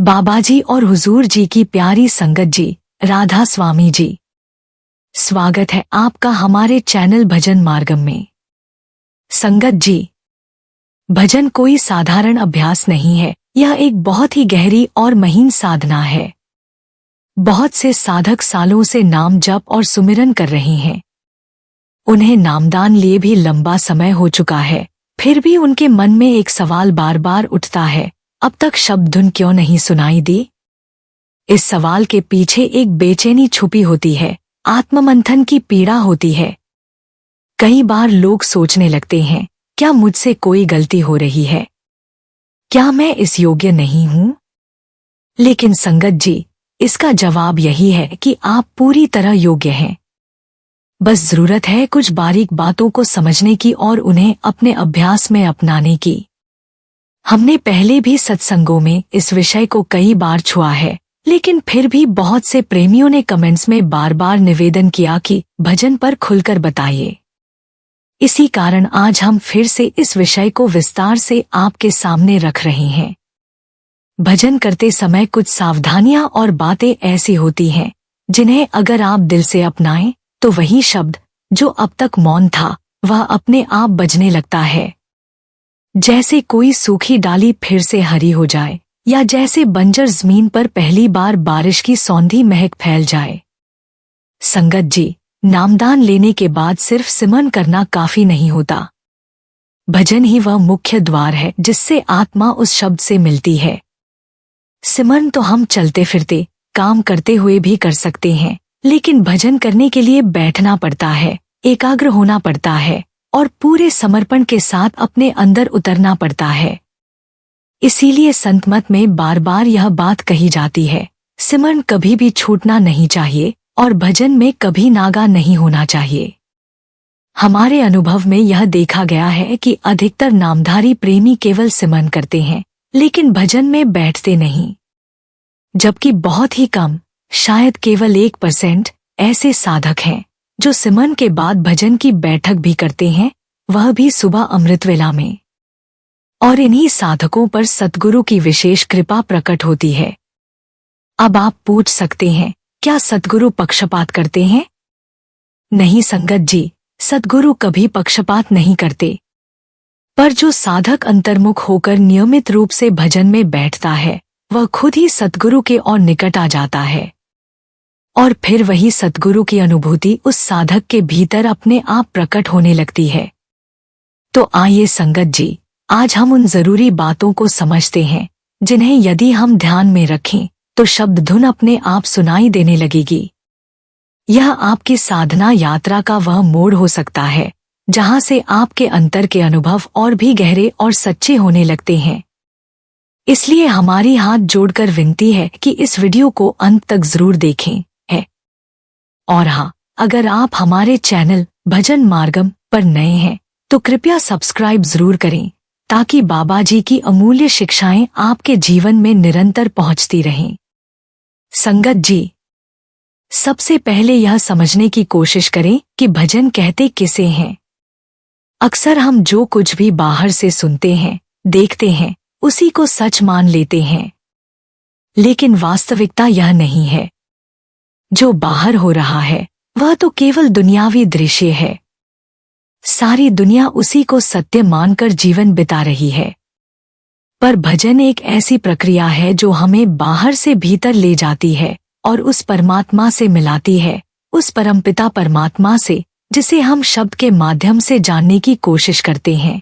बाबाजी और हुजूर जी की प्यारी संगत जी, राधा स्वामी जी, स्वागत है आपका हमारे चैनल भजन मार्गम में। संगत जी, भजन कोई साधारण अभ्यास नहीं है, यह एक बहुत ही गहरी और महीन साधना है। बहुत से साधक सालों से नाम जप और सुमिरन कर रहे हैं। उन्हें नामदान लिए भी लंबा समय हो चुका है, फिर भी उनके मन में एक सवाल बार बार उठता है, अब तक शब्द धुन क्यों नहीं सुनाई दी? इस सवाल के पीछे एक बेचैनी छुपी होती है, आत्ममंथन की पीड़ा होती है। कई बार लोग सोचने लगते हैं, क्या मुझसे कोई गलती हो रही है? क्या मैं इस योग्य नहीं हूं? लेकिन संगत जी, इसका जवाब यही है कि आप पूरी तरह योग्य हैं। बस जरूरत है कुछ बारीक बातों को समझने की और उन्हें अपने अभ्यास में अपनाने की। हमने पहले भी सत्संगों में इस विषय को कई बार छुआ है, लेकिन फिर भी बहुत से प्रेमियों ने कमेंट्स में बार बार निवेदन किया कि भजन पर खुलकर बताइए। इसी कारण आज हम फिर से इस विषय को विस्तार से आपके सामने रख रहे हैं। भजन करते समय कुछ सावधानियां और बातें ऐसी होती हैं, जिन्हें अगर आप दिल से अपनाएं, तो वही शब्द जो अब तक मौन था, वह अपने आप बजने लगता है। जैसे कोई सूखी डाली फिर से हरी हो जाए, या जैसे बंजर जमीन पर पहली बार बारिश की सौंधी महक फैल जाए। संगत जी, नामदान लेने के बाद सिर्फ सिमरन करना काफी नहीं होता। भजन ही वह मुख्य द्वार है जिससे आत्मा उस शब्द से मिलती है। सिमरन तो हम चलते फिरते, काम करते हुए भी कर सकते हैं, लेकिन भजन करने के लिए बैठना पड़ता है, एकाग्र होना पड़ता है और पूरे समर्पण के साथ अपने अंदर उतरना पड़ता है। इसीलिए संत मत में बार बार यह बात कही जाती है, सिमरन कभी भी छूटना नहीं चाहिए और भजन में कभी नागा नहीं होना चाहिए। हमारे अनुभव में यह देखा गया है कि अधिकतर नामधारी प्रेमी केवल सिमरन करते हैं, लेकिन भजन में बैठते नहीं। जबकि बहुत ही कम, शायद केवल 1% ऐसे साधक हैं जो सिमरन के बाद भजन की बैठक भी करते हैं, वह भी सुबह अमृत वेला में। और इन्हीं साधकों पर सद्गुरु की विशेष कृपा प्रकट होती है। अब आप पूछ सकते हैं, क्या सद्गुरु पक्षपात करते हैं? नहीं संगत जी, सद्गुरु कभी पक्षपात नहीं करते। पर जो साधक अंतर्मुख होकर नियमित रूप से भजन में बैठता है, वह खुद ही सद्गुरु के और निकट आ जाता है। और फिर वही सद्गुरु की अनुभूति उस साधक के भीतर अपने आप प्रकट होने लगती है। तो आइए संगत जी, आज हम उन जरूरी बातों को समझते हैं, जिन्हें यदि हम ध्यान में रखें, तो शब्द धुन अपने आप सुनाई देने लगेगी। यह आपकी साधना यात्रा का वह मोड़ हो सकता है, जहां से आपके अंतर के अनुभव और भी गहरे और सच्चे होने लगते हैं। इसलिए हमारी हाथ जोड़कर विनती है कि इस वीडियो को अंत तक जरूर देखें। और हाँ, अगर आप हमारे चैनल भजन मार्गम पर नए हैं, तो कृपया सब्सक्राइब जरूर करें, ताकि बाबाजी की अमूल्य शिक्षाएं आपके जीवन में निरंतर पहुंचती रहें। संगत जी, सबसे पहले यह समझने की कोशिश करें कि भजन कहते किसे हैं। अक्सर हम जो कुछ भी बाहर से सुनते हैं, देखते हैं, उसी को सच मान लेते हैं। लेकिन वास्तविकता यह नहीं है। जो बाहर हो रहा है, वह तो केवल दुनियावी दृश्य है। सारी दुनिया उसी को सत्य मानकर जीवन बिता रही है। पर भजन एक ऐसी प्रक्रिया है जो हमें बाहर से भीतर ले जाती है और उस परमात्मा से मिलाती है, उस परमपिता परमात्मा से, जिसे हम शब्द के माध्यम से जानने की कोशिश करते हैं,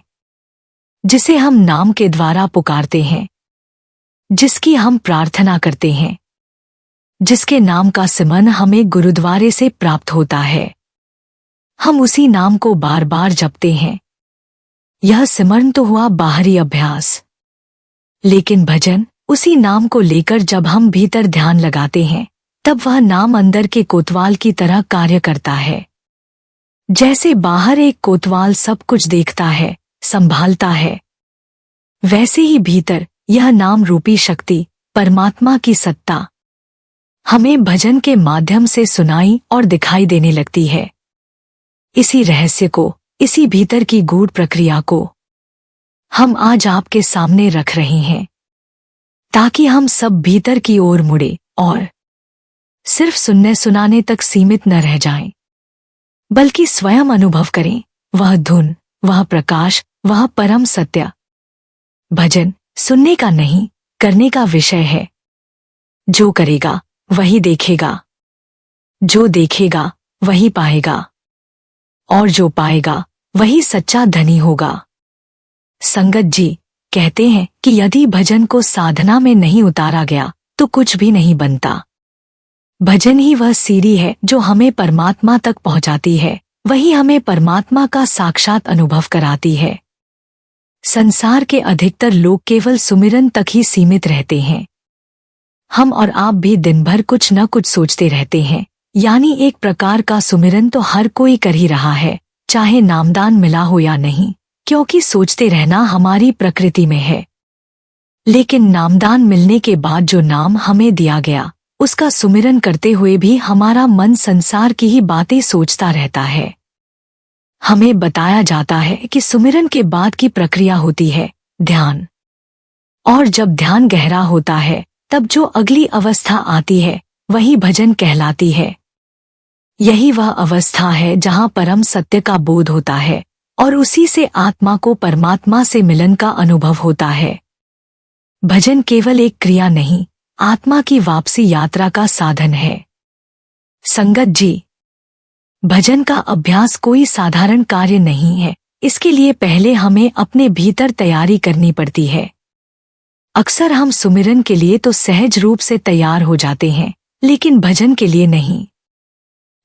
जिसे हम नाम के द्वारा पुकारते हैं, जिसकी हम प्रार्थना करते हैं, जिसके नाम का सिमरन हमें गुरुद्वारे से प्राप्त होता है। हम उसी नाम को बार बार जपते हैं। यह सिमरन तो हुआ बाहरी अभ्यास, लेकिन भजन उसी नाम को लेकर जब हम भीतर ध्यान लगाते हैं, तब वह नाम अंदर के कोतवाल की तरह कार्य करता है। जैसे बाहर एक कोतवाल सब कुछ देखता है, संभालता है, वैसे ही भीतर यह नाम रूपी शक्ति, परमात्मा की सत्ता, हमें भजन के माध्यम से सुनाई और दिखाई देने लगती है। इसी रहस्य को, इसी भीतर की गूढ़ प्रक्रिया को हम आज आपके सामने रख रहे हैं। ताकि हम सब भीतर की ओर मुड़े और सिर्फ सुनने सुनाने तक सीमित न रह जाएं, बल्कि स्वयं अनुभव करें वह धुन, वह प्रकाश, वह परम सत्य। भजन सुनने का नहीं, करने का विषय है। जो करेगा वही देखेगा, जो देखेगा वही पाएगा, और जो पाएगा वही सच्चा धनी होगा। संगत जी कहते हैं कि यदि भजन को साधना में नहीं उतारा गया तो कुछ भी नहीं बनता। भजन ही वह सीढ़ी है जो हमें परमात्मा तक पहुंचाती है, वही हमें परमात्मा का साक्षात अनुभव कराती है। संसार के अधिकतर लोग केवल सुमिरन तक ही सीमित रहते हैं। हम और आप भी दिन भर कुछ न कुछ सोचते रहते हैं, यानी एक प्रकार का सुमिरन तो हर कोई कर ही रहा है, चाहे नामदान मिला हो या नहीं, क्योंकि सोचते रहना हमारी प्रकृति में है। लेकिन नामदान मिलने के बाद जो नाम हमें दिया गया, उसका सुमिरन करते हुए भी हमारा मन संसार की ही बातें सोचता रहता है। हमें बताया जाता है कि सुमिरन के बाद की प्रक्रिया होती है ध्यान, और जब ध्यान गहरा होता है तब जो अगली अवस्था आती है वही भजन कहलाती है। यही वह अवस्था है जहाँ परम सत्य का बोध होता है और उसी से आत्मा को परमात्मा से मिलन का अनुभव होता है। भजन केवल एक क्रिया नहीं, आत्मा की वापसी यात्रा का साधन है। संगत जी, भजन का अभ्यास कोई साधारण कार्य नहीं है। इसके लिए पहले हमें अपने भीतर तैयारी करनी पड़ती है। अक्सर हम सुमिरन के लिए तो सहज रूप से तैयार हो जाते हैं, लेकिन भजन के लिए नहीं।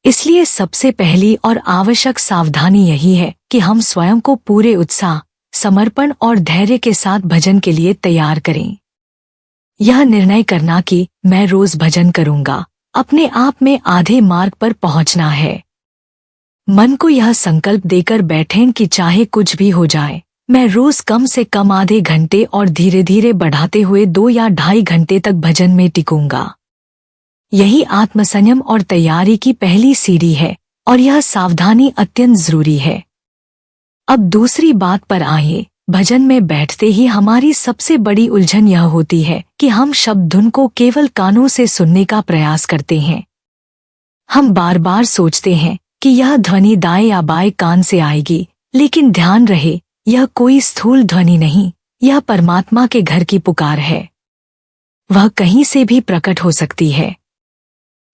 इसलिए सबसे पहली और आवश्यक सावधानी यही है कि हम स्वयं को पूरे उत्साह, समर्पण और धैर्य के साथ भजन के लिए तैयार करें। यह निर्णय करना कि मैं रोज भजन करूंगा, अपने आप में आधे मार्ग पर पहुंचना है। मन को यह संकल्प देकर बैठें कि चाहे कुछ भी हो जाए, मैं रोज कम से कम आधे घंटे और धीरे धीरे बढ़ाते हुए 2 या 2.5 घंटे तक भजन में टिकूंगा। यही आत्मसंयम और तैयारी की पहली सीढ़ी है, और यह सावधानी अत्यंत जरूरी है। अब दूसरी बात पर आइए। भजन में बैठते ही हमारी सबसे बड़ी उलझन यह होती है कि हम शब्द धुन को केवल कानों से सुनने का प्रयास करते हैं। हम बार बार सोचते हैं कि यह ध्वनि दाएं या बाएं कान से आएगी, लेकिन ध्यान रहे यह कोई स्थूल ध्वनि नहीं, यह परमात्मा के घर की पुकार है। वह कहीं से भी प्रकट हो सकती है।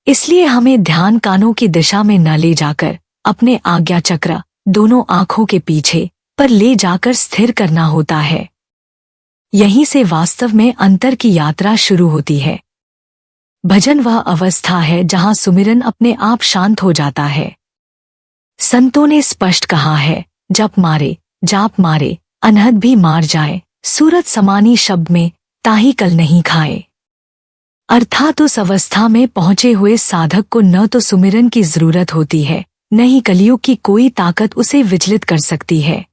इसलिए हमें ध्यान कानों की दिशा में न ले जाकर अपने आज्ञा चक्र दोनों आंखों के पीछे पर ले जाकर स्थिर करना होता है। यहीं से वास्तव में अंतर की यात्रा शुरू होती है। भजन वह अवस्था है जहां सुमिरन अपने आप शांत हो जाता है। संतों ने स्पष्ट कहा है, जप मारे, जाप मारे, अनहद भी मार जाए, सूरत समानी शब्द में ताही कल नहीं खाए। अर्थात उस अवस्था में पहुंचे हुए साधक को न तो सुमिरन की जरूरत होती है, न ही कलियुग की कोई ताकत उसे विचलित कर सकती है।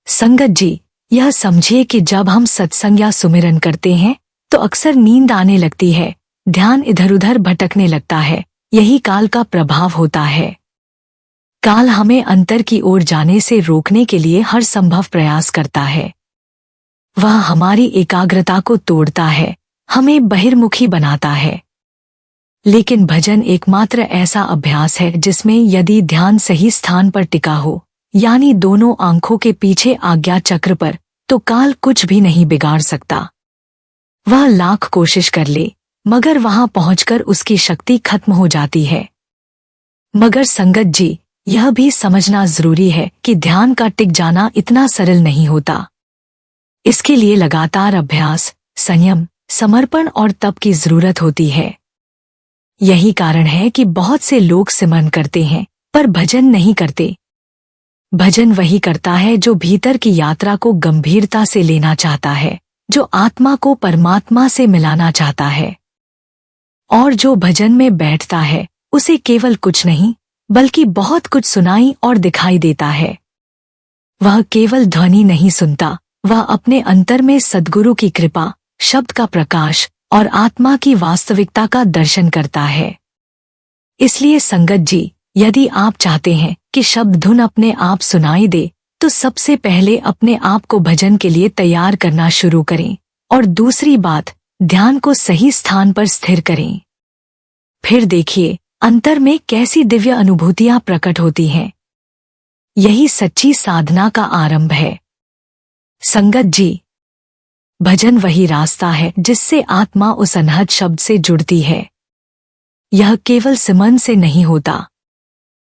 संगत जी, यह समझिए कि जब हम सत्संग या सुमिरन करते हैं तो अक्सर नींद आने लगती है, ध्यान इधर उधर भटकने लगता है। यही काल का प्रभाव होता है। काल हमें अंतर की ओर जाने से रोकने के लिए हर संभव प्रयास करता है। वह हमारी एकाग्रता को तोड़ता है, हमें बहिर्मुखी बनाता है। लेकिन भजन एकमात्र ऐसा अभ्यास है जिसमें यदि ध्यान सही स्थान पर टिका हो, यानी दोनों आंखों के पीछे आज्ञा चक्र पर, तो काल कुछ भी नहीं बिगाड़ सकता। वह लाख कोशिश कर ले, मगर वहां पहुंचकर उसकी शक्ति खत्म हो जाती है। मगर संगत जी, यह भी समझना जरूरी है कि ध्यान का टिक जाना इतना सरल नहीं होता। इसके लिए लगातार अभ्यास, संयम, समर्पण और तप की जरूरत होती है। यही कारण है कि बहुत से लोग सिमरन करते हैं पर भजन नहीं करते। भजन वही करता है जो भीतर की यात्रा को गंभीरता से लेना चाहता है, जो आत्मा को परमात्मा से मिलाना चाहता है। और जो भजन में बैठता है उसे केवल कुछ नहीं बल्कि बहुत कुछ सुनाई और दिखाई देता है। वह केवल ध्वनि नहीं सुनता, वह अपने अंतर में सद्गुरु की कृपा, शब्द का प्रकाश और आत्मा की वास्तविकता का दर्शन करता है। इसलिए संगत जी, यदि आप चाहते हैं कि शब्द धुन अपने आप सुनाई दे, तो सबसे पहले अपने आप को भजन के लिए तैयार करना शुरू करें। और दूसरी बात, ध्यान को सही स्थान पर स्थिर करें। फिर देखिए अंतर में कैसी दिव्य अनुभूतियां प्रकट होती हैं। यही सच्ची साधना का आरंभ है। संगत जी, भजन वही रास्ता है जिससे आत्मा उस अनहद शब्द से जुड़ती है। यह केवल सिमरन से नहीं होता।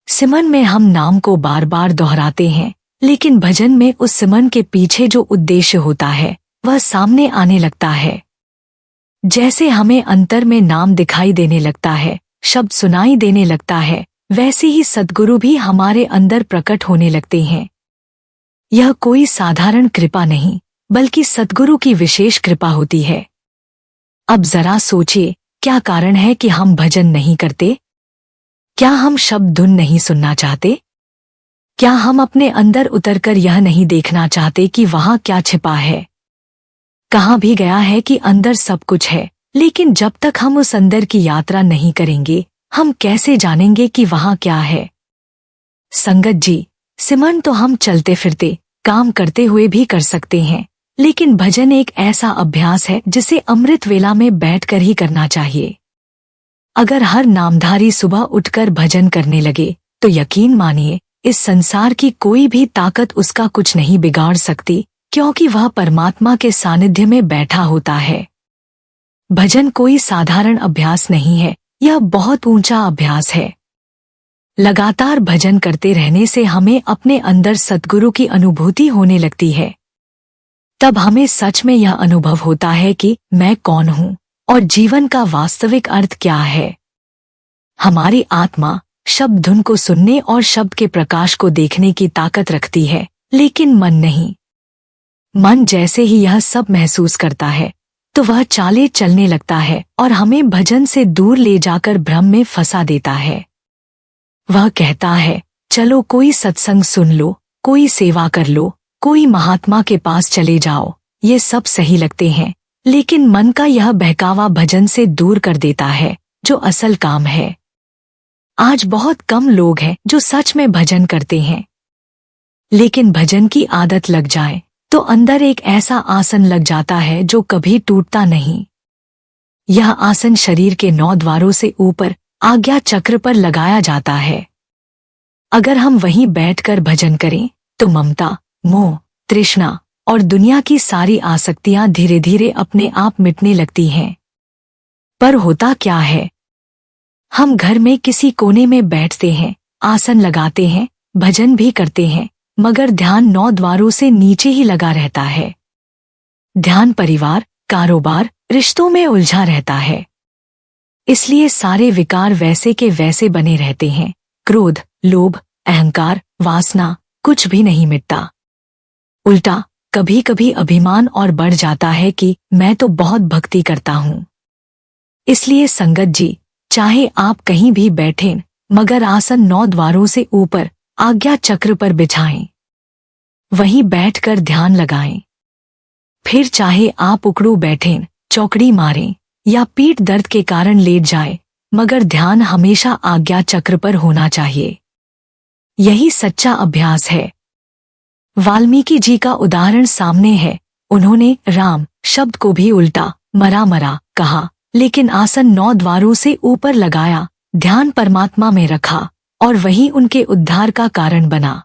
सिमरन में हम नाम को बार बार दोहराते हैं, लेकिन भजन में उस सिमरन के पीछे जो उद्देश्य होता है वह सामने आने लगता है। जैसे हमें अंतर में नाम दिखाई देने लगता है, शब्द सुनाई देने लगता है, वैसे ही सद्गुरु भी हमारे अंदर प्रकट होने लगते हैं। यह कोई साधारण कृपा नहीं, बल्कि सद्गुरु की विशेष कृपा होती है। अब जरा सोचिए, क्या कारण है कि हम भजन नहीं करते? क्या हम शब्द धुन नहीं सुनना चाहते? क्या हम अपने अंदर उतरकर यह नहीं देखना चाहते कि वहां क्या छिपा है? कहा भी गया है कि अंदर सब कुछ है, लेकिन जब तक हम उस अंदर की यात्रा नहीं करेंगे, हम कैसे जानेंगे कि वहां क्या है? संगत जी, सिमरन तो हम चलते फिरते, काम करते हुए भी कर सकते हैं, लेकिन भजन एक ऐसा अभ्यास है जिसे अमृत वेला में बैठकर ही करना चाहिए। अगर हर नामधारी सुबह उठकर भजन करने लगे, तो यकीन मानिए इस संसार की कोई भी ताकत उसका कुछ नहीं बिगाड़ सकती, क्योंकि वह परमात्मा के सानिध्य में बैठा होता है। भजन कोई साधारण अभ्यास नहीं है, यह बहुत ऊंचा अभ्यास है। लगातार भजन करते रहने से हमें अपने अंदर सद्गुरु की अनुभूति होने लगती है। तब हमें सच में यह अनुभव होता है कि मैं कौन हूँ और जीवन का वास्तविक अर्थ क्या है। हमारी आत्मा शब्द धुन को सुनने और शब्द के प्रकाश को देखने की ताकत रखती है, लेकिन मन नहीं। मन जैसे ही यह सब महसूस करता है, तो वह चाले चलने लगता है और हमें भजन से दूर ले जाकर भ्रम में फंसा देता है। वह कहता है, चलो कोई सत्संग सुन लो, कोई सेवा कर लो, कोई महात्मा के पास चले जाओ, ये सब सही लगते हैं, लेकिन मन का यह बहकावा भजन से दूर कर देता है, जो असल काम है। आज बहुत कम लोग हैं जो सच में भजन करते हैं। लेकिन भजन की आदत लग जाए तो अंदर एक ऐसा आसन लग जाता है जो कभी टूटता नहीं। यह आसन शरीर के 9 द्वारों से ऊपर आज्ञा चक्र पर लगाया जाता है। अगर हम वहीं बैठकर भजन करें तो ममता, मोह, तृष्णा और दुनिया की सारी आसक्तियां धीरे धीरे अपने आप मिटने लगती हैं। पर होता क्या है, हम घर में किसी कोने में बैठते हैं, आसन लगाते हैं, भजन भी करते हैं, मगर ध्यान 9 द्वारों से नीचे ही लगा रहता है। ध्यान परिवार, कारोबार, रिश्तों में उलझा रहता है। इसलिए सारे विकार वैसे के वैसे बने रहते हैं। क्रोध, लोभ, अहंकार, वासना, कुछ भी नहीं मिटता। उल्टा कभी कभी अभिमान और बढ़ जाता है कि मैं तो बहुत भक्ति करता हूँ। इसलिए संगत जी, चाहे आप कहीं भी बैठें, मगर आसन 9 द्वारों से ऊपर आज्ञा चक्र पर बिछाएं। वहीं बैठकर ध्यान लगाएं। फिर चाहे आप उकड़ू बैठें, चौकड़ी मारें या पीठ दर्द के कारण लेट जाए, मगर ध्यान हमेशा आज्ञा चक्र पर होना चाहिए। यही सच्चा अभ्यास है। वाल्मीकि जी का उदाहरण सामने है। उन्होंने राम शब्द को भी उल्टा मरा मरा कहा, लेकिन आसन 9 द्वारों से ऊपर लगाया, ध्यान परमात्मा में रखा और वही उनके उद्धार का कारण बना।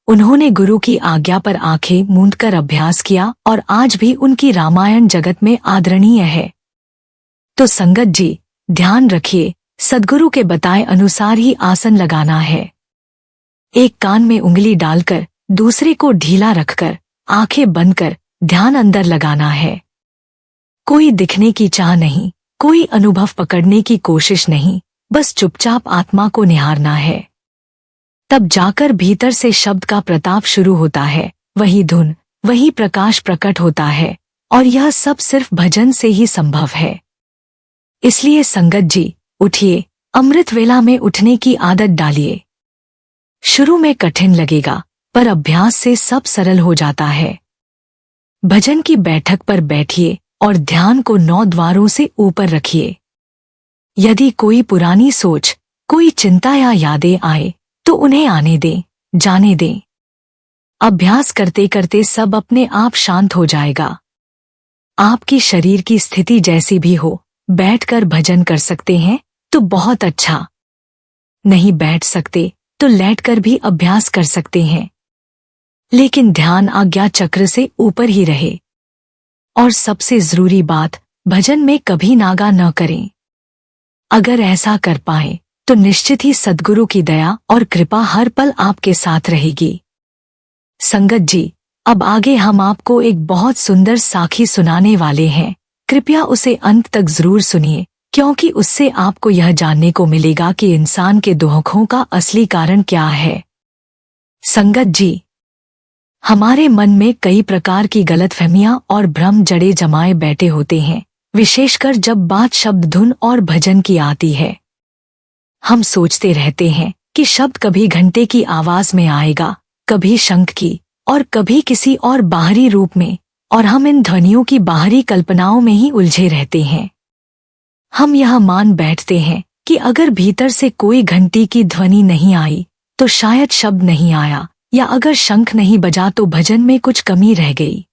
उन्होंने गुरु की आज्ञा पर आंखें मूंदकर अभ्यास किया और आज भी उनकी रामायण जगत में आदरणीय है। तो संगत जी, ध्यान रखिए, सद्गुरु के बताए अनुसार ही आसन लगाना है। एक कान में उंगली डालकर दूसरे को ढीला रखकर आंखें बंद कर ध्यान अंदर लगाना है। कोई दिखने की चाह नहीं, कोई अनुभव पकड़ने की कोशिश नहीं, बस चुपचाप आत्मा को निहारना है। तब जाकर भीतर से शब्द का प्रताप शुरू होता है, वही धुन, वही प्रकाश प्रकट होता है, और यह सब सिर्फ भजन से ही संभव है। इसलिए संगत जी, उठिए, अमृत वेला में उठने की आदत डालिए। शुरू में कठिन लगेगा, पर अभ्यास से सब सरल हो जाता है। भजन की बैठक पर बैठिए और ध्यान को 9 द्वारों से ऊपर रखिए। यदि कोई पुरानी सोच, कोई चिंता या यादें आए, तो उन्हें आने दें, जाने दें। अभ्यास करते करते सब अपने आप शांत हो जाएगा। आपकी शरीर की स्थिति जैसी भी हो, बैठकर भजन कर सकते हैं तो बहुत अच्छा। नहीं बैठ सकते तो लेटकर भी अभ्यास कर सकते हैं, लेकिन ध्यान आज्ञा चक्र से ऊपर ही रहे। और सबसे जरूरी बात, भजन में कभी नागा न करें। अगर ऐसा कर पाए तो निश्चित ही सद्गुरु की दया और कृपा हर पल आपके साथ रहेगी। संगत जी, अब आगे हम आपको एक बहुत सुंदर साखी सुनाने वाले हैं। कृपया उसे अंत तक जरूर सुनिए, क्योंकि उससे आपको यह जानने को मिलेगा कि इंसान के दुखों का असली कारण क्या है। संगत जी, हमारे मन में कई प्रकार की गलतफहमियां और भ्रम जड़े जमाए बैठे होते हैं, विशेषकर जब बात शब्द धुन और भजन की आती है। हम सोचते रहते हैं कि शब्द कभी घंटे की आवाज में आएगा, कभी शंख की और कभी किसी और बाहरी रूप में, और हम इन ध्वनियों की बाहरी कल्पनाओं में ही उलझे रहते हैं। हम यह मान बैठते हैं कि अगर भीतर से कोई घंटी की ध्वनि नहीं आई तो शायद शब्द नहीं आया, या अगर शंख नहीं बजा तो भजन में कुछ कमी रह गई।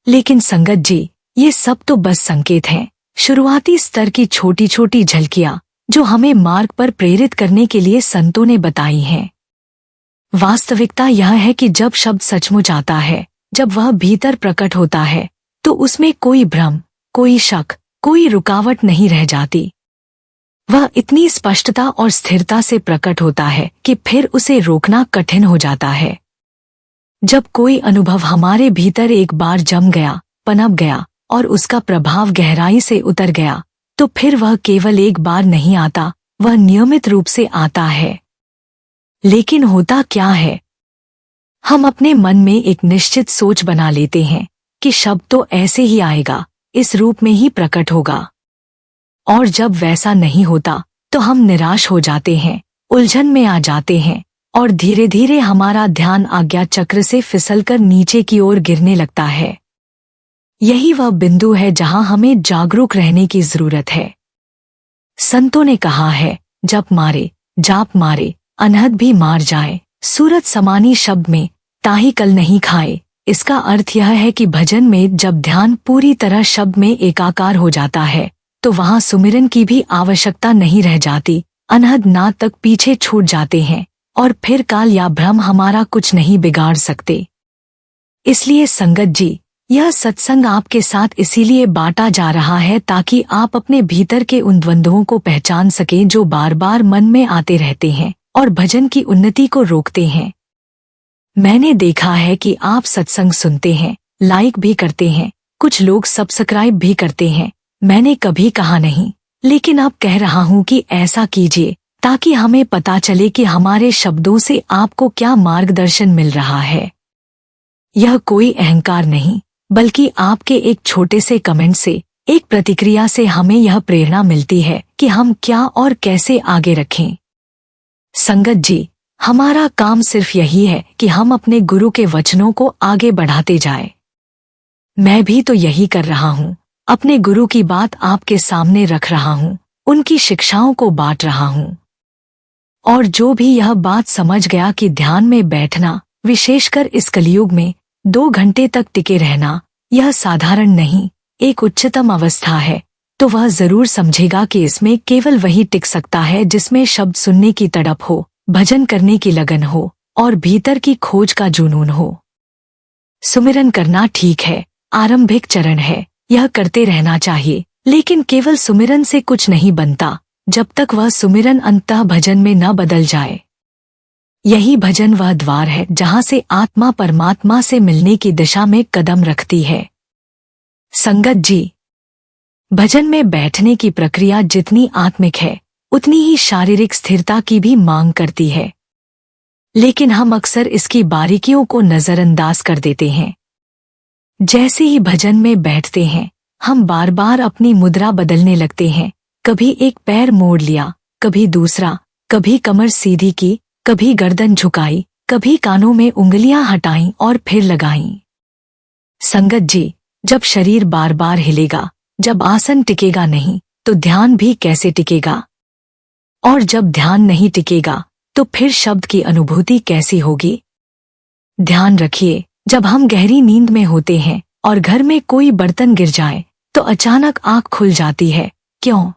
लेकिन संगत जी, ये सब तो बस संकेत हैं, शुरुआती स्तर की छोटी छोटी झलकियां जो हमें मार्ग पर प्रेरित करने के लिए संतों ने बताई हैं। वास्तविकता यह है कि जब शब्द सचमुच आता है, जब वह भीतर प्रकट होता है, तो उसमें कोई भ्रम, कोई शक, कोई रुकावट नहीं रह जाती। वह इतनी स्पष्टता और स्थिरता से प्रकट होता है कि फिर उसे रोकना कठिन हो जाता है। जब कोई अनुभव हमारे भीतर एक बार जम गया, पनप गया और उसका प्रभाव गहराई से उतर गया, तो फिर वह केवल एक बार नहीं आता, वह नियमित रूप से आता है। लेकिन होता क्या है, हम अपने मन में एक निश्चित सोच बना लेते हैं कि शब्द तो ऐसे ही आएगा, इस रूप में ही प्रकट होगा। और जब वैसा नहीं होता तो हम निराश हो जाते हैं, उलझन में आ जाते हैं, और धीरे धीरे हमारा ध्यान आज्ञा चक्र से फिसलकर नीचे की ओर गिरने लगता है। यही वह बिंदु है जहां हमें जागरूक रहने की जरूरत है। संतों ने कहा है, जप मारे, जाप मारे, अनहद भी मार जाए, सूरत समानी शब्द में, ताही कल नहीं खाए। इसका अर्थ यह है कि भजन में जब ध्यान पूरी तरह शब्द में एकाकार हो जाता है, तो वहां सुमिरन की भी आवश्यकता नहीं रह जाती। अनहद नाद तक पीछे छूट जाते हैं, और फिर काल या भ्रम हमारा कुछ नहीं बिगाड़ सकते। इसलिए संगत जी, यह सत्संग आपके साथ इसीलिए बांटा जा रहा है ताकि आप अपने भीतर के उन द्वंद्वों को पहचान सकें जो बार बार मन में आते रहते हैं और भजन की उन्नति को रोकते हैं। मैंने देखा है कि आप सत्संग सुनते हैं, लाइक भी करते हैं, कुछ लोग सब्सक्राइब भी करते हैं। मैंने कभी कहा नहीं, लेकिन अब कह रहा हूं कि ऐसा कीजिए ताकि हमें पता चले कि हमारे शब्दों से आपको क्या मार्गदर्शन मिल रहा है। यह कोई अहंकार नहीं, बल्कि आपके एक छोटे से कमेंट से, एक प्रतिक्रिया से हमें यह प्रेरणा मिलती है कि हम क्या और कैसे आगे रखें। संगत जी, हमारा काम सिर्फ यही है कि हम अपने गुरु के वचनों को आगे बढ़ाते जाएं। मैं भी तो यही कर रहा हूँ, अपने गुरु की बात आपके सामने रख रहा हूँ, उनकी शिक्षाओं को बांट रहा हूँ। और जो भी यह बात समझ गया कि ध्यान में बैठना, विशेषकर इस कलयुग में 2 घंटे तक टिके रहना, यह साधारण नहीं, एक उच्चतम अवस्था है, तो वह जरूर समझेगा कि इसमें केवल वही टिक सकता है जिसमें शब्द सुनने की तड़प हो, भजन करने की लगन हो और भीतर की खोज का जुनून हो। सुमिरन करना ठीक है, आरंभिक चरण है, यह करते रहना चाहिए, लेकिन केवल सुमिरन से कुछ नहीं बनता जब तक वह सुमिरन अंततः भजन में न बदल जाए। यही भजन वह द्वार है जहां से आत्मा परमात्मा से मिलने की दिशा में कदम रखती है। संगत जी, भजन में बैठने की प्रक्रिया जितनी आत्मिक है, उतनी ही शारीरिक स्थिरता की भी मांग करती है, लेकिन हम अक्सर इसकी बारीकियों को नजरअंदाज कर देते हैं। जैसे ही भजन में बैठते हैं, हम बार बार अपनी मुद्रा बदलने लगते हैं। कभी एक पैर मोड़ लिया, कभी दूसरा, कभी कमर सीधी की, कभी गर्दन झुकाई, कभी कानों में उंगलियां हटाईं और फिर लगाईं। संगत जी, जब शरीर बार बार हिलेगा, जब आसन टिकेगा नहीं, तो ध्यान भी कैसे टिकेगा? और जब ध्यान नहीं टिकेगा, तो फिर शब्द की अनुभूति कैसी होगी? ध्यान रखिए, जब हम गहरी नींद में होते हैं, और घर में कोई बर्तन गिर जाए तो अचानक आंख खुल जाती है। क्यों?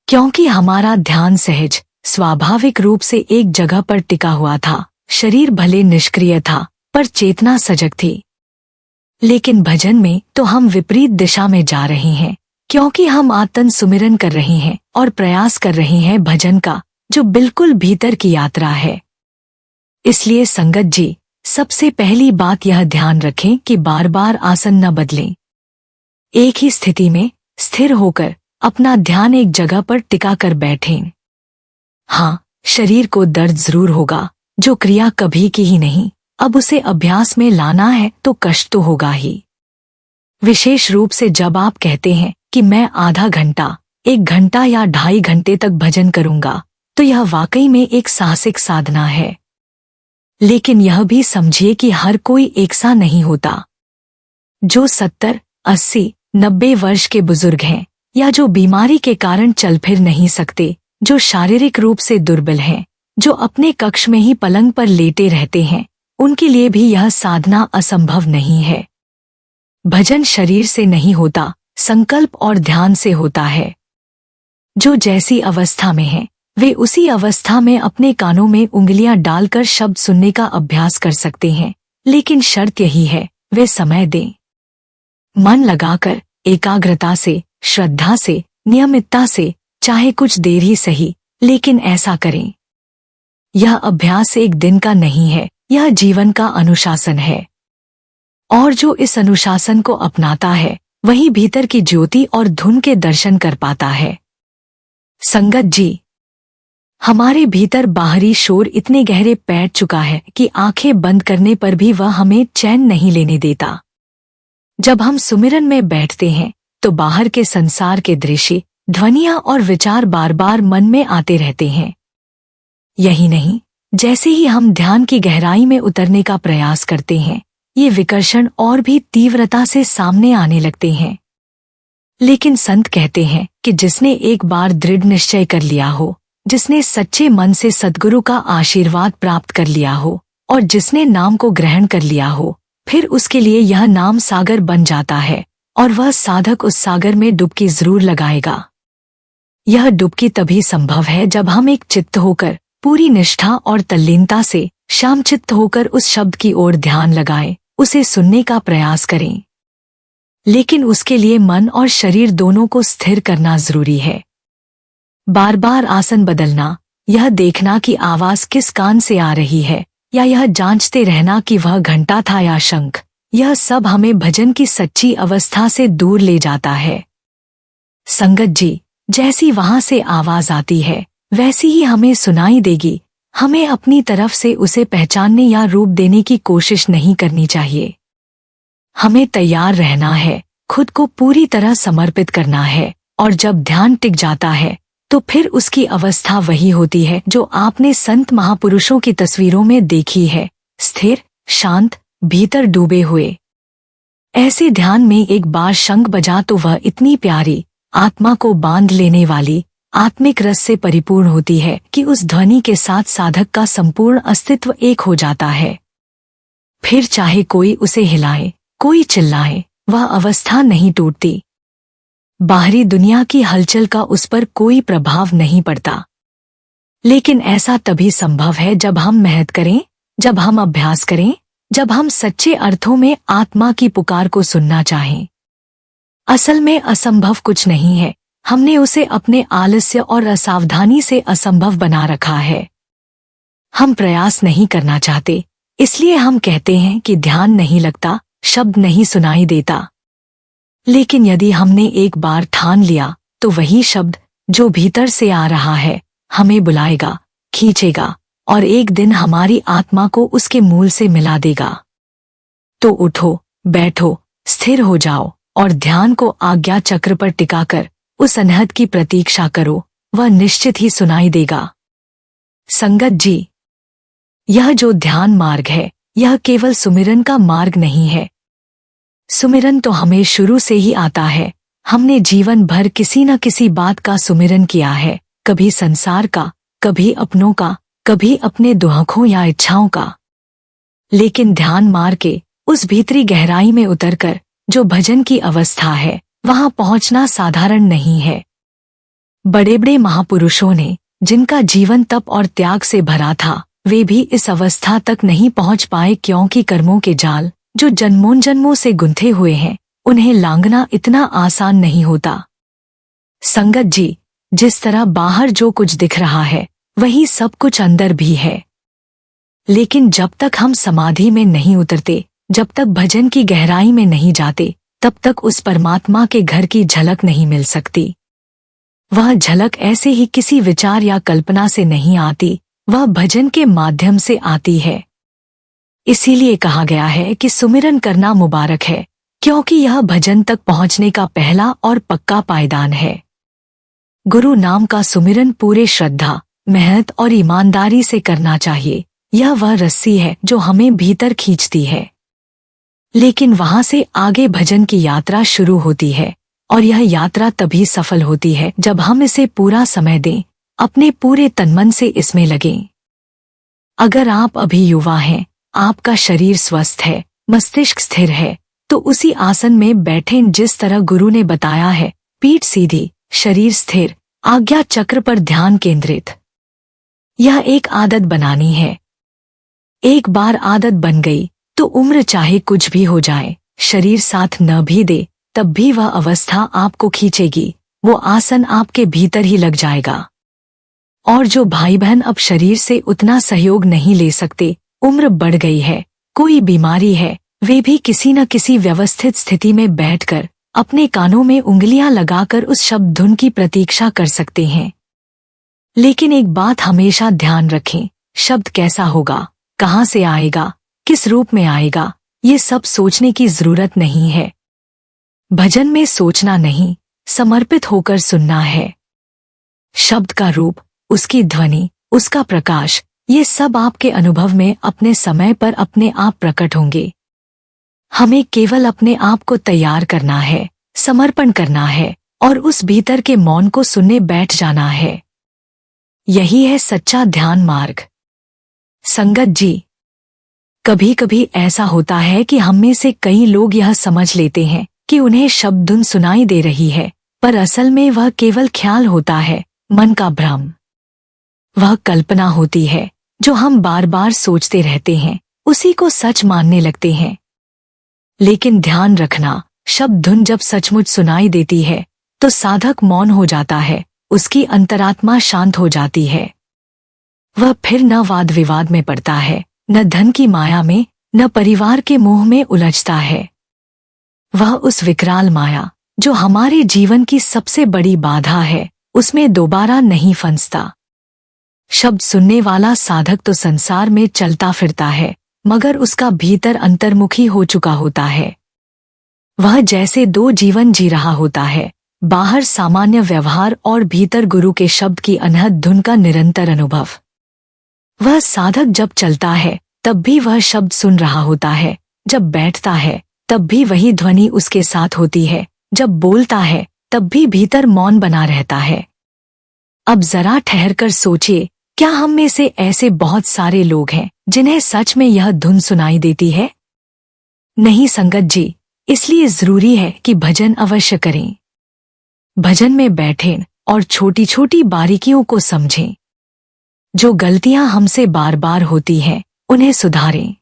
क्योंकि हमारा ध्यान सहज स्वाभाविक रूप से एक जगह पर टिका हुआ था। शरीर भले निष्क्रिय था पर चेतना सजग थी। लेकिन भजन में तो हम विपरीत दिशा में जा रहे हैं, क्योंकि हम आत्म सुमिरन कर रहे हैं और प्रयास कर रहे हैं भजन का, जो बिल्कुल भीतर की यात्रा है। इसलिए संगत जी, सबसे पहली बात यह ध्यान रखें कि बार बार आसन न बदलें। एक ही स्थिति में स्थिर होकर अपना ध्यान एक जगह पर टिका कर बैठें। हाँ, शरीर को दर्द जरूर होगा, जो क्रिया कभी की ही नहीं, अब उसे अभ्यास में लाना है तो कष्ट तो होगा ही। विशेष रूप से जब आप कहते हैं कि मैं आधा घंटा, 1 घंटा या 2.5 घंटे तक भजन करूंगा, तो यह वाकई में एक साहसिक साधना है। लेकिन यह भी समझिए कि हर कोई एक सा नहीं होता। जो 70, 80, 90 वर्ष के बुजुर्ग हैं, या जो बीमारी के कारण चल फिर नहीं सकते, जो शारीरिक रूप से दुर्बल हैं, जो अपने कक्ष में ही पलंग पर लेटे रहते हैं, उनके लिए भी यह साधना असंभव नहीं है। भजन शरीर से नहीं होता, संकल्प और ध्यान से होता है। जो जैसी अवस्था में है, वे उसी अवस्था में अपने कानों में उंगलियां डालकर शब्द सुनने का अभ्यास कर सकते हैं। लेकिन शर्त यही है, वे समय दें। मन लगाकर, एकाग्रता से, श्रद्धा से, नियमितता से, चाहे कुछ देर ही सही, लेकिन ऐसा करें। यह अभ्यास एक दिन का नहीं है, यह जीवन का अनुशासन है। और जो इस अनुशासन को अपनाता है, वही भीतर की ज्योति और धुन के दर्शन कर पाता है। संगत जी, हमारे भीतर बाहरी शोर इतने गहरे बैठ चुका है कि आंखें बंद करने पर भी वह हमें चैन नहीं लेने देता। जब हम सुमिरन में बैठते हैं तो बाहर के संसार के दृश्य, ध्वनियां और विचार बार बार मन में आते रहते हैं। यही नहीं, जैसे ही हम ध्यान की गहराई में उतरने का प्रयास करते हैं, ये विकर्षण और भी तीव्रता से सामने आने लगते हैं। लेकिन संत कहते हैं कि जिसने एक बार दृढ़ निश्चय कर लिया हो, जिसने सच्चे मन से सद्गुरु का आशीर्वाद प्राप्त कर लिया हो और जिसने नाम को ग्रहण कर लिया हो, फिर उसके लिए यह नाम सागर बन जाता है और वह साधक उस सागर में डुबकी जरूर लगाएगा। यह डुबकी तभी संभव है जब हम एक चित्त होकर, पूरी निष्ठा और तल्लीनता से, शामचित्त होकर उस शब्द की ओर ध्यान लगाएं, उसे सुनने का प्रयास करें। लेकिन उसके लिए मन और शरीर दोनों को स्थिर करना जरूरी है। बार बार आसन बदलना, यह देखना कि आवाज किस कान से आ रही है, या यह जांचते रहना कि वह घंटा था या शंख, यह सब हमें भजन की सच्ची अवस्था से दूर ले जाता है। संगत जी, जैसी वहां से आवाज आती है, वैसी ही हमें सुनाई देगी। हमें अपनी तरफ से उसे पहचानने या रूप देने की कोशिश नहीं करनी चाहिए। हमें तैयार रहना है, खुद को पूरी तरह समर्पित करना है, और जब ध्यान टिक जाता है तो फिर उसकी अवस्था वही होती है जो आपने संत महापुरुषों की तस्वीरों में देखी है, स्थिर, शांत, भीतर डूबे हुए। ऐसे ध्यान में एक बार शंख बजा तो वह इतनी प्यारी, आत्मा को बांध लेने वाली, आत्मिक रस से परिपूर्ण होती है कि उस ध्वनि के साथ साधक का संपूर्ण अस्तित्व एक हो जाता है। फिर चाहे कोई उसे हिलाए, कोई चिल्लाए, वह अवस्था नहीं टूटती। बाहरी दुनिया की हलचल का उस पर कोई प्रभाव नहीं पड़ता। लेकिन ऐसा तभी संभव है जब हम मेहनत करें, जब हम अभ्यास करें, जब हम सच्चे अर्थों में आत्मा की पुकार को सुनना चाहें। असल में असंभव कुछ नहीं है, हमने उसे अपने आलस्य और असावधानी से असंभव बना रखा है। हम प्रयास नहीं करना चाहते, इसलिए हम कहते हैं कि ध्यान नहीं लगता, शब्द नहीं सुनाई देता। लेकिन यदि हमने एक बार ठान लिया तो वही शब्द जो भीतर से आ रहा है हमें बुलाएगा, खींचेगा और एक दिन हमारी आत्मा को उसके मूल से मिला देगा। तो उठो, बैठो, स्थिर हो जाओ और ध्यान को आज्ञा चक्र पर टिकाकर उस अनहद की प्रतीक्षा करो, वह निश्चित ही सुनाई देगा। संगत जी, यह जो ध्यान मार्ग है, यह केवल सुमिरन का मार्ग नहीं है। सुमिरन तो हमें शुरू से ही आता है। हमने जीवन भर किसी न किसी बात का सुमिरन किया है, कभी संसार का, कभी अपनों का, कभी अपने दुखों या इच्छाओं का। लेकिन ध्यान मार्ग के उस भीतरी गहराई में उतरकर जो भजन की अवस्था है वहां पहुंचना साधारण नहीं है। बड़े बड़े महापुरुषों ने, जिनका जीवन तप और त्याग से भरा था, वे भी इस अवस्था तक नहीं पहुंच पाए, क्योंकि कर्मों के जाल जो जन्मों जन्मों से गुंथे हुए हैं उन्हें लांघना इतना आसान नहीं होता। संगत जी, जिस तरह बाहर जो कुछ दिख रहा है वही सब कुछ अंदर भी है। लेकिन जब तक हम समाधि में नहीं उतरते, जब तक भजन की गहराई में नहीं जाते, तब तक उस परमात्मा के घर की झलक नहीं मिल सकती। वह झलक ऐसे ही किसी विचार या कल्पना से नहीं आती, वह भजन के माध्यम से आती है। इसीलिए कहा गया है कि सुमिरन करना मुबारक है, क्योंकि यह भजन तक पहुंचने का पहला और पक्का पायदान है। गुरु नाम का सुमिरन पूरे श्रद्धा, मेहनत और ईमानदारी से करना चाहिए। यह वह रस्सी है जो हमें भीतर खींचती है। लेकिन वहां से आगे भजन की यात्रा शुरू होती है, और यह यात्रा तभी सफल होती है जब हम इसे पूरा समय दें, अपने पूरे तनमन से इसमें लगें। अगर आप अभी युवा हैं, आपका शरीर स्वस्थ है, मस्तिष्क स्थिर है, तो उसी आसन में बैठें जिस तरह गुरु ने बताया है। पीठ सीधी, शरीर स्थिर, आज्ञा चक्र पर ध्यान केंद्रित। यह एक आदत बनानी है। एक बार आदत बन गई तो उम्र चाहे कुछ भी हो जाए, शरीर साथ न भी दे, तब भी वह अवस्था आपको खींचेगी, वो आसन आपके भीतर ही लग जाएगा। और जो भाई बहन अब शरीर से उतना सहयोग नहीं ले सकते, उम्र बढ़ गई है, कोई बीमारी है, वे भी किसी न किसी व्यवस्थित स्थिति में बैठकर अपने कानों में उंगलियां लगाकर उस शब्द धुन की प्रतीक्षा कर सकते हैं। लेकिन एक बात हमेशा ध्यान रखें, शब्द कैसा होगा, कहाँ से आएगा, किस रूप में आएगा, ये सब सोचने की जरूरत नहीं है। भजन में सोचना नहीं, समर्पित होकर सुनना है। शब्द का रूप, उसकी ध्वनि, उसका प्रकाश, ये सब आपके अनुभव में अपने समय पर अपने आप प्रकट होंगे। हमें केवल अपने आप को तैयार करना है, समर्पण करना है, और उस भीतर के मौन को सुनने बैठ जाना है। यही है सच्चा ध्यान मार्ग। संगत जी, कभी कभी ऐसा होता है कि हम में से कई लोग यह समझ लेते हैं कि उन्हें शब्द धुन सुनाई दे रही है, पर असल में वह केवल ख्याल होता है, मन का भ्रम। वह कल्पना होती है जो हम बार बार सोचते रहते हैं, उसी को सच मानने लगते हैं। लेकिन ध्यान रखना, शब्द धुन जब सचमुच सुनाई देती है तो साधक मौन हो जाता है, उसकी अंतरात्मा शांत हो जाती है। वह फिर न वाद विवाद में पड़ता है, न धन की माया में, न परिवार के मोह में उलझता है। वह उस विकराल माया जो हमारे जीवन की सबसे बड़ी बाधा है, उसमें दोबारा नहीं फंसता। शब्द सुनने वाला साधक तो संसार में चलता फिरता है, मगर उसका भीतर अंतर्मुखी हो चुका होता है। वह जैसे दो जीवन जी रहा होता है, बाहर सामान्य व्यवहार और भीतर गुरु के शब्द की अनहद धुन का निरंतर अनुभव। वह साधक जब चलता है तब भी वह शब्द सुन रहा होता है, जब बैठता है तब भी वही ध्वनि उसके साथ होती है, जब बोलता है तब भी भीतर मौन बना रहता है। अब जरा ठहरकर सोचिए, क्या हम में से ऐसे बहुत सारे लोग हैं जिन्हें सच में यह धुन सुनाई देती है? नहीं संगत जी, इसलिए जरूरी है कि भजन अवश्य करें। भजन में बैठें और छोटी छोटी बारीकियों को समझें। जो गलतियां हमसे बार बार होती हैं, उन्हें सुधारें।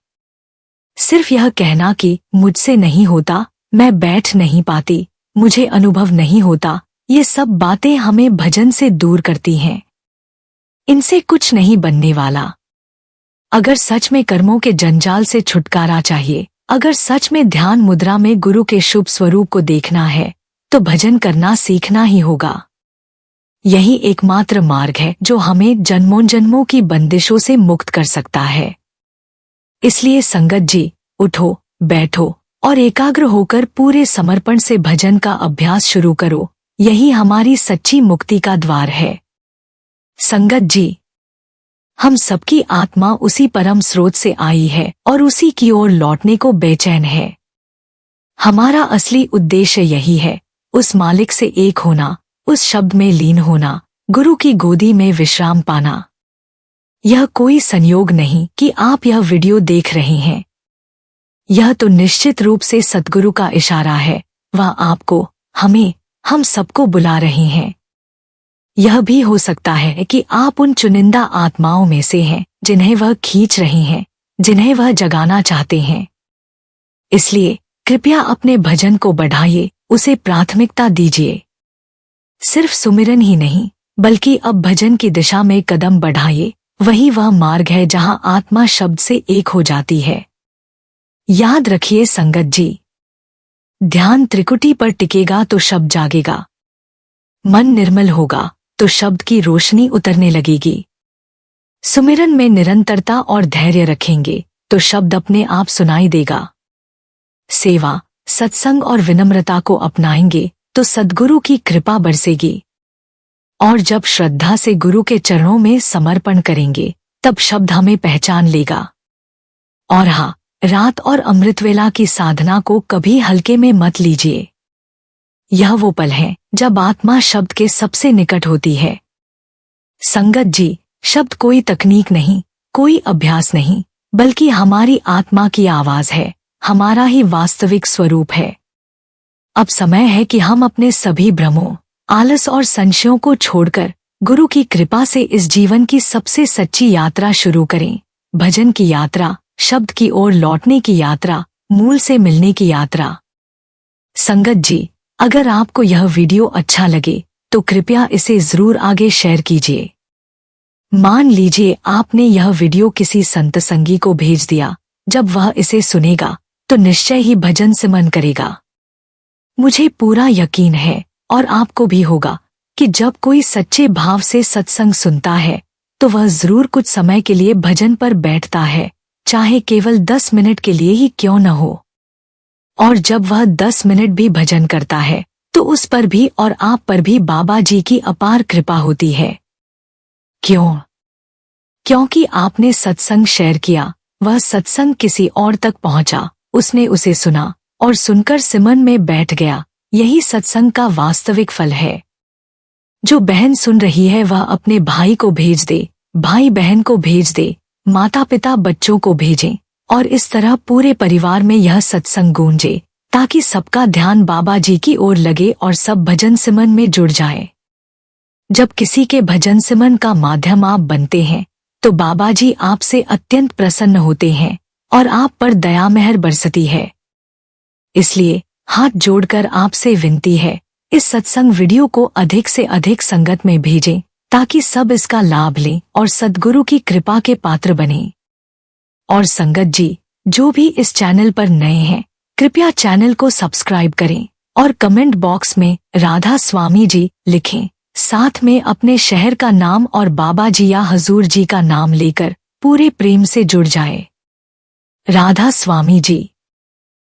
सिर्फ यह कहना कि मुझसे नहीं होता, मैं बैठ नहीं पाती, मुझे अनुभव नहीं होता, ये सब बातें हमें भजन से दूर करती हैं। इनसे कुछ नहीं बनने वाला। अगर सच में कर्मों के जंजाल से छुटकारा चाहिए, अगर सच में ध्यान मुद्रा में गुरु के शुभ स्वरूप को देखना है, तो भजन करना सीखना ही होगा। यही एकमात्र मार्ग है जो हमें जन्मों जन्मों की बंदिशों से मुक्त कर सकता है। इसलिए संगत जी, उठो, बैठो और एकाग्र होकर पूरे समर्पण से भजन का अभ्यास शुरू करो। यही हमारी सच्ची मुक्ति का द्वार है। संगत जी, हम सबकी आत्मा उसी परम स्रोत से आई है और उसी की ओर लौटने को बेचैन है। हमारा असली उद्देश्य यही है, उस मालिक से एक होना, उस शब्द में लीन होना, गुरु की गोदी में विश्राम पाना। यह कोई संयोग नहीं कि आप यह वीडियो देख रहे हैं। यह तो निश्चित रूप से सद्गुरु का इशारा है। वह आपको, हमें, हम सबको बुला रहे हैं। यह भी हो सकता है कि आप उन चुनिंदा आत्माओं में से हैं जिन्हें वह खींच रही हैं, जिन्हें वह जगाना चाहते हैं। इसलिए कृपया अपने भजन को बढ़ाइए, उसे प्राथमिकता दीजिए। सिर्फ सुमिरन ही नहीं, बल्कि अब भजन की दिशा में कदम बढ़ाइए। वही वह मार्ग है जहां आत्मा शब्द से एक हो जाती है। याद रखिए संगत जी, ध्यान त्रिकुटी पर टिकेगा तो शब्द जागेगा। मन निर्मल होगा तो शब्द की रोशनी उतरने लगेगी। सुमिरन में निरंतरता और धैर्य रखेंगे तो शब्द अपने आप सुनाई देगा। सेवा, सत्संग और विनम्रता को अपनाएंगे तो सद्गुरु की कृपा बरसेगी। और जब श्रद्धा से गुरु के चरणों में समर्पण करेंगे तब शब्द हमें पहचान लेगा। और हाँ, रात और अमृतवेला की साधना को कभी हल्के में मत लीजिए। यह वो पल है जब आत्मा शब्द के सबसे निकट होती है। संगत जी, शब्द कोई तकनीक नहीं, कोई अभ्यास नहीं, बल्कि हमारी आत्मा की आवाज है, हमारा ही वास्तविक स्वरूप है। अब समय है कि हम अपने सभी भ्रमों, आलस और संशयों को छोड़कर गुरु की कृपा से इस जीवन की सबसे सच्ची यात्रा शुरू करें। भजन की यात्रा, शब्द की ओर लौटने की यात्रा, मूल से मिलने की यात्रा। संगत जी, अगर आपको यह वीडियो अच्छा लगे तो कृपया इसे जरूर आगे शेयर कीजिए। मान लीजिए आपने यह वीडियो किसी संत संगी को भेज दिया। जब वह इसे सुनेगा तो निश्चय ही भजन से मन करेगा। मुझे पूरा यकीन है, और आपको भी होगा, कि जब कोई सच्चे भाव से सत्संग सुनता है तो वह जरूर कुछ समय के लिए भजन पर बैठता है, चाहे केवल 10 मिनट के लिए ही क्यों न हो। और जब वह 10 मिनट भी भजन करता है तो उस पर भी और आप पर भी बाबा जी की अपार कृपा होती है। क्यों? क्योंकि आपने सत्संग शेयर किया, वह सत्संग किसी और तक पहुंचा, उसने उसे सुना और सुनकर सिमरन में बैठ गया। यही सत्संग का वास्तविक फल है। जो बहन सुन रही है वह अपने भाई को भेज दे, भाई बहन को भेज दे, माता पिता बच्चों को भेजें, और इस तरह पूरे परिवार में यह सत्संग गूंजे, ताकि सबका ध्यान बाबा जी की ओर लगे और सब भजन सिमरन में जुड़ जाए। जब किसी के भजन सिमरन का माध्यम आप बनते हैं तो बाबा जी आपसे अत्यंत प्रसन्न होते हैं और आप पर दया मेहर बरसती है। इसलिए हाथ जोड़कर आपसे विनती है, इस सत्संग वीडियो को अधिक से अधिक संगत में भेजें ताकि सब इसका लाभ लें और सद्गुरु की कृपा के पात्र बनें। और संगत जी, जो भी इस चैनल पर नए हैं, कृपया चैनल को सब्सक्राइब करें और कमेंट बॉक्स में राधा स्वामी जी लिखें। साथ में अपने शहर का नाम और बाबा जी या हजूर जी का नाम लेकर पूरे प्रेम से जुड़ जाए। राधा स्वामी जी।